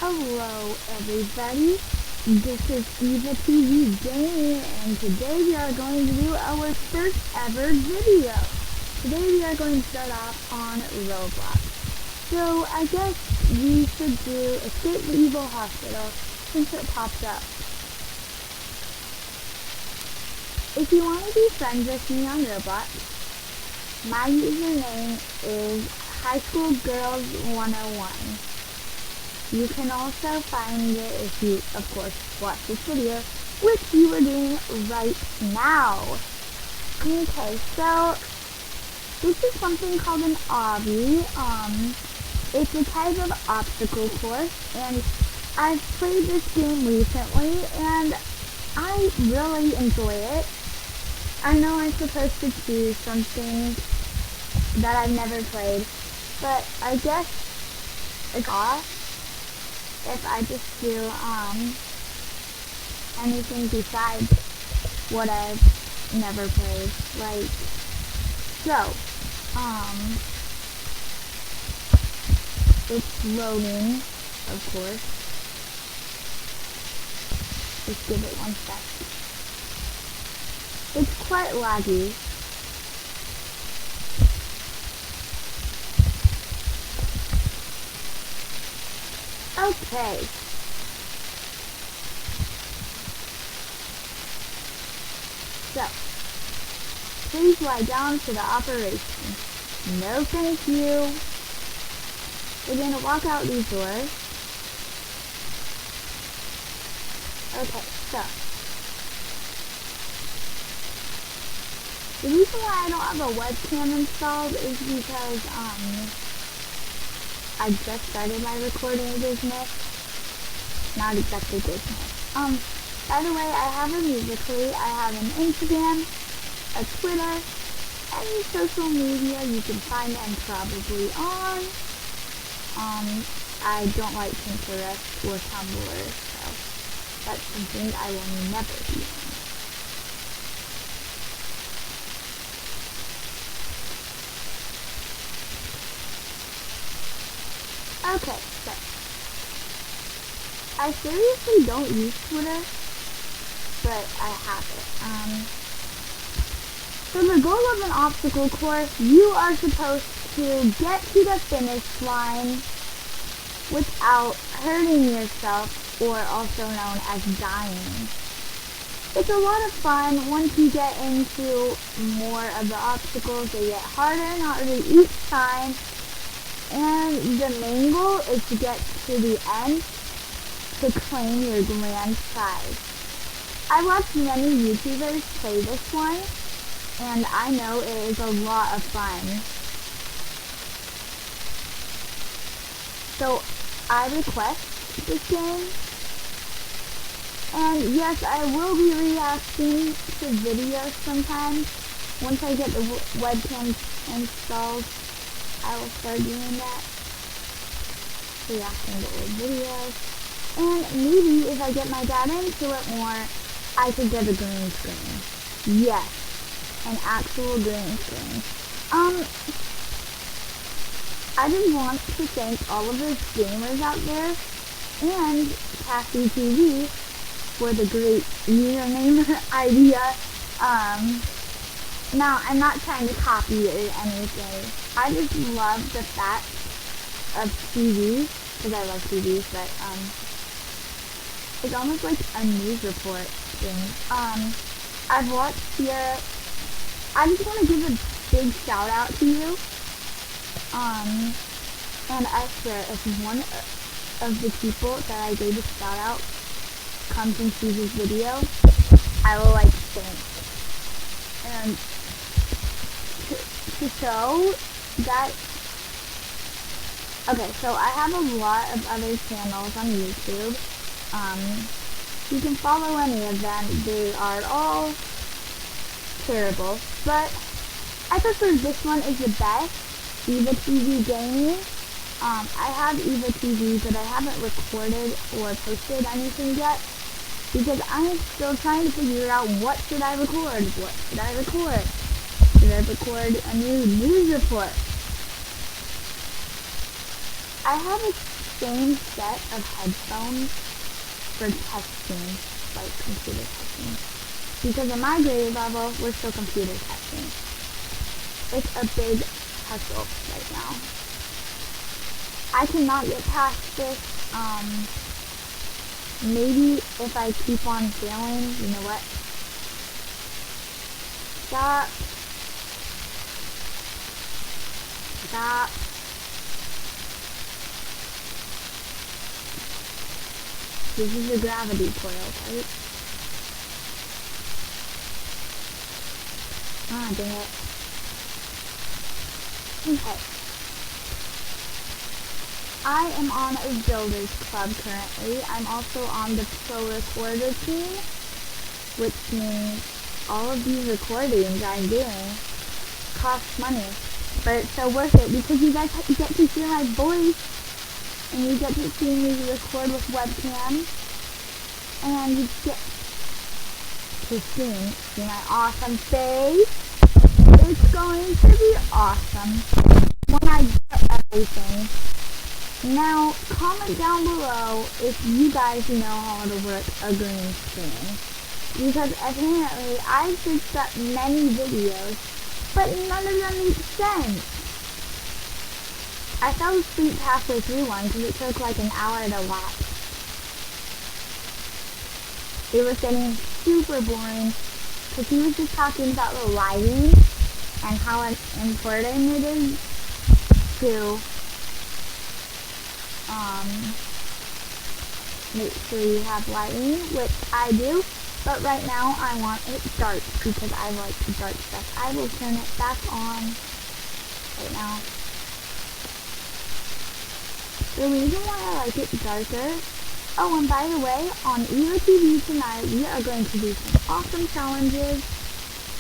Hello everybody, this is Eva TV Gaming, and today we are going to do our first ever video. Today we are going to start off on Roblox. So I guess we should do Escape the Evil Hospital since it popped up. If you want to be friends with me on Roblox, my username is High School Girls 101. You can also find it if you, of course, watch this video, which you are doing right now. Okay, so this is something called an obby. It's a type of obstacle course, and I've played this game recently, and I really enjoy it. I know I'm supposed to choose something that I've never played, but I guess it's off if I just do anything besides what I've never played. Like, so, it's loading, of course. Just give it 1 sec. It's quite laggy. Okay. So, please lie down for the operation. No thank you. We're going to walk out these doors. Okay, so. The reason why I don't have a webcam installed is because, I just started my recording business. Not exactly business. By the way, I have a Musical.ly, I have an Instagram, a Twitter, any social media you can find I'm probably on. I don't like Pinterest or Tumblr, so that's something I will never be on. Okay, so I seriously don't use Twitter, but I have it. So the goal of an obstacle course, you are supposed to get to the finish line without hurting yourself, or also known as dying. It's a lot of fun. Once you get into more of the obstacles, they get harder and harder each time. And the main goal is to get to the end to claim your grand prize. I watched many YouTubers play this one, and I know it is a lot of fun. So I request this game, and yes, I will be reacting to videos sometimes. Once I get the webcam installed, I will start doing that, reacting to old videos, and maybe if I get my dad into it more, I could get a green screen. Yes, an actual green screen. I just want to thank all of those gamers out there, and Cassie TV for the great username idea. Now, I'm not trying to copy it or anything. I just love the fact of TV, because I love TV, but, it's almost like a news report thing. I've watched your, I just want to give a big shout out to you, and I swear, if one of the people that I gave a shout out comes and sees this video, I will, like, thank. And to show that, okay, so I have a lot of other channels on YouTube. You can follow any of them. They are all terrible, but I prefer this one is the best, Eva TV Gaming. I have Eva TV, but I haven't recorded or posted anything yet, because I'm still trying to figure out what should I record. What should I record? Should I record a new news report? I have a same set of headphones for testing, like computer testing. Because in my grade level, we're still computer testing. It's a big hustle right now. I cannot get past this. Maybe if I keep on failing, you know what? Stop. Stop. This is a gravity coil, right? Ah, dang it. Okay. I am on a builders club currently. I'm also on the pro recorder team, which means all of these recordings I'm doing cost money. But it's so worth it because you guys get to hear my voice and you get to see me record with webcam and you get to see my awesome face. It's going to be awesome when I get everything. Now, comment down below if you guys know how to work a green screen. Because apparently I've searched up many videos, but none of them make sense. I fell asleep halfway through one because it took like an hour to watch. It was getting super boring because he was just talking about the lighting and how important it is to make sure you have lighting, which I do, but right now I want it dark because I like dark stuff. I will turn it back on right now. The reason why I like it darker, oh, and by the way, on Evo TV tonight we are going to do some awesome challenges,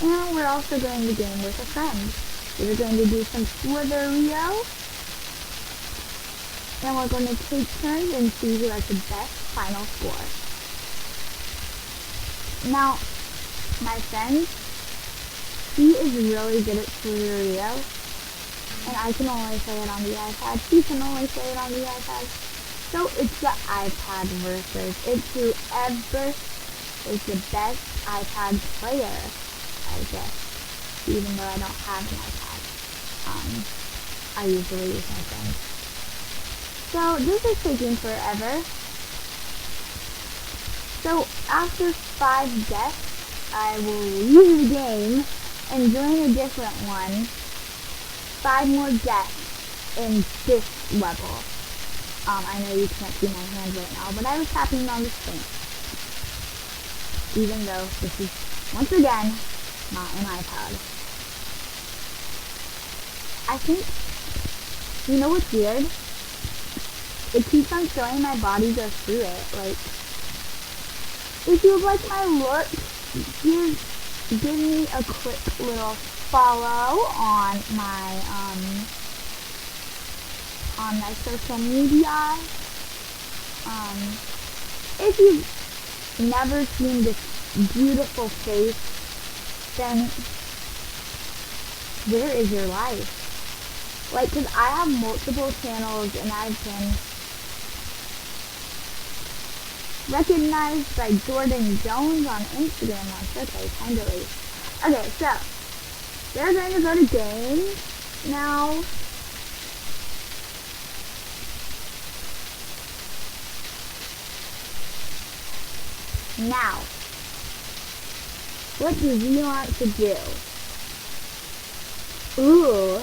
and we're also going to game with a friend. We're going to do some Slitherio, and we're going to take turns and see who has the best final score. Now, my friend, he is really good at Slitherio, and I can only play it on the iPad. He can only play it on the iPad. So it's the iPad versus. It's whoever is the best iPad player, I guess. Even though I don't have an iPad. I usually use my friend's. So this is taking forever. So after 5 deaths, I will leave the game and join a different one. 5 more deaths in this level. I know you can't see my hand right now, but I was tapping on the screen. Even though this is, once again, not an iPad. I think, you know what's weird? It keeps on showing my body go through it. Like, if you like my look, give me a quick little follow on my social media. If you've never seen this beautiful face, then where is your life? Like, cause I have multiple channels and I've been recognized by Jordan Jones on Instagram once. Okay, kinda late. Okay, so we're going to go to games now. Now, what do we want to do? Ooh.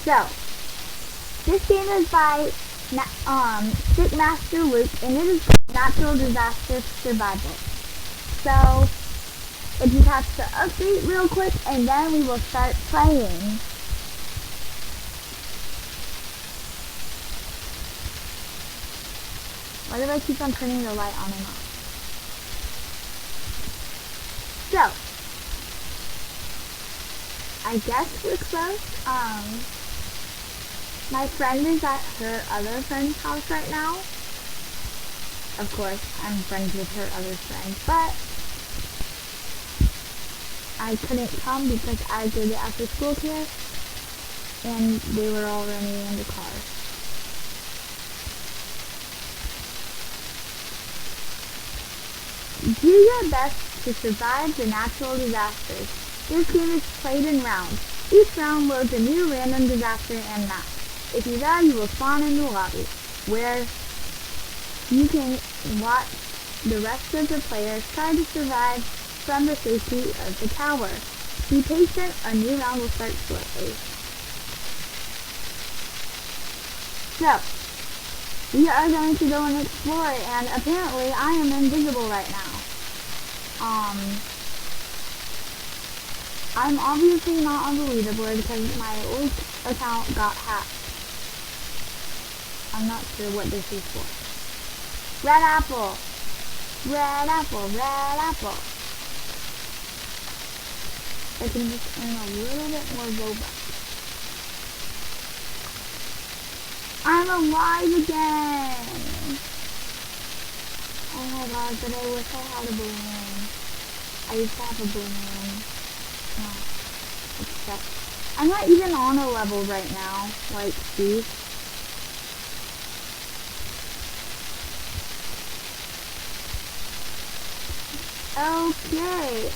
So, this game is by Stickmaster Luke, and it is Natural Disaster Survival. So, it just has to update real quick, and then we will start playing. Why do I keep on turning the light on and off? So, I guess we're close. My friend is at her other friend's house right now. Of course, I'm friends with her other friend, but I couldn't come because I did it after school care, and they were already in the car. Do your best to survive the natural disasters. This game is played in rounds. Each round loads a new random disaster and map. If you die, you will spawn in the lobby, where you can watch the rest of the players try to survive from the safety of the tower. Be patient, a new round will start shortly. So, we are going to go and explore, and apparently I am invisible right now. I'm obviously not on the leaderboard because my old account got hacked. I'm not sure what this is for. Red apple! Red apple, red apple! I can just earn a little bit more Robux. I'm alive again! Oh my god, but I wish I had a balloon. I used to have a balloon. No. Except, I'm not even on a level right now. Like, see? Okay,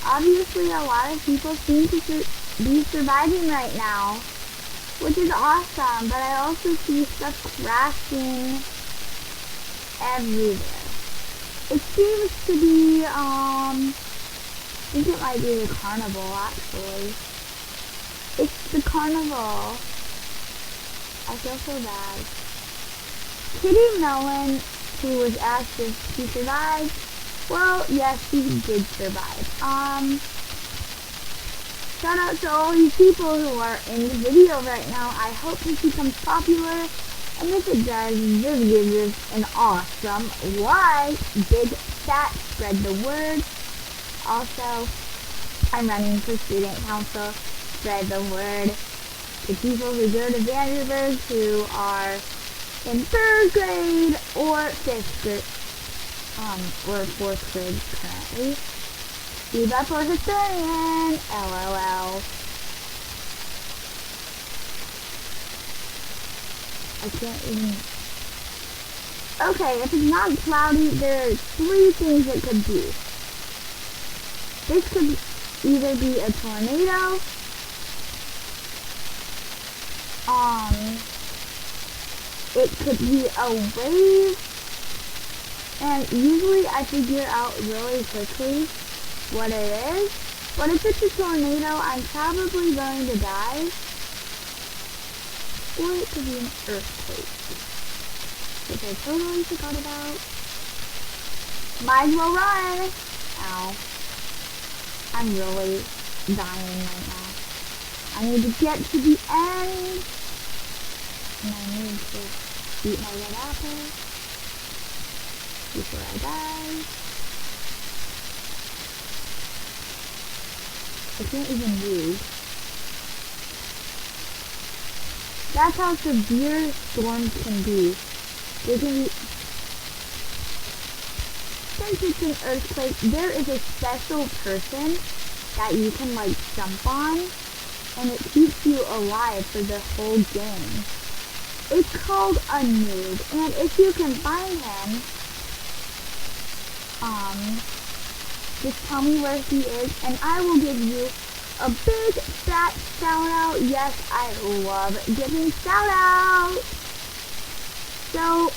obviously a lot of people seem to be surviving right now, which is awesome, but I also see stuff crashing everywhere. It seems to be, I think it might be the carnival, actually. It's the carnival. I feel so bad. Kitty Melon, who was asked if she survived, well, yes, she did survive. Shout out to all these people who are in the video right now. I hope this becomes popular. And if it does, this gives us an awesome like. Big chat, spread the word. Also, I'm running for student council. Spread the word to people who go to Vanderburg who are in 3rd grade or 5th grade, or 4th grade currently. Be up for historian, LOL. I can't even... Okay, if it's not cloudy, there are 3 things it could be. This could either be a tornado, it could be a wave, and usually I figure out really quickly what it is, but if it's a tornado, I'm probably going to die, or it could be an earthquake, which I totally forgot about. Might as well run! Ow. I'm really dying right now. I need to get to the end, and I need to eat my red apple before I die. I can't even move. That's how severe storms can be. They can be... Since it's an earthquake, there is a special person that you can like jump on, and it keeps you alive for the whole game. It's called a noob, and if you can find him, just tell me where he is, and I will give you a big fat shout out. Yes, I love giving shout outs. So,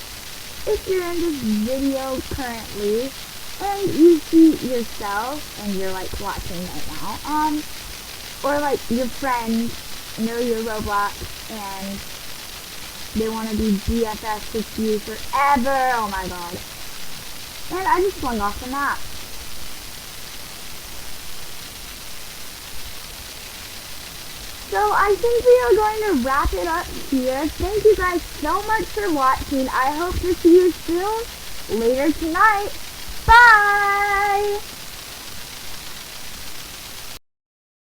if you're in this video currently, and you see yourself, and you're like watching right now, or like your friends know your Roblox, and they want to be BFFs with you forever, oh my god. And I just flung off the map. So I think we are going to wrap it up here. Thank you guys so much for watching. I hope to see you soon, later tonight. Bye!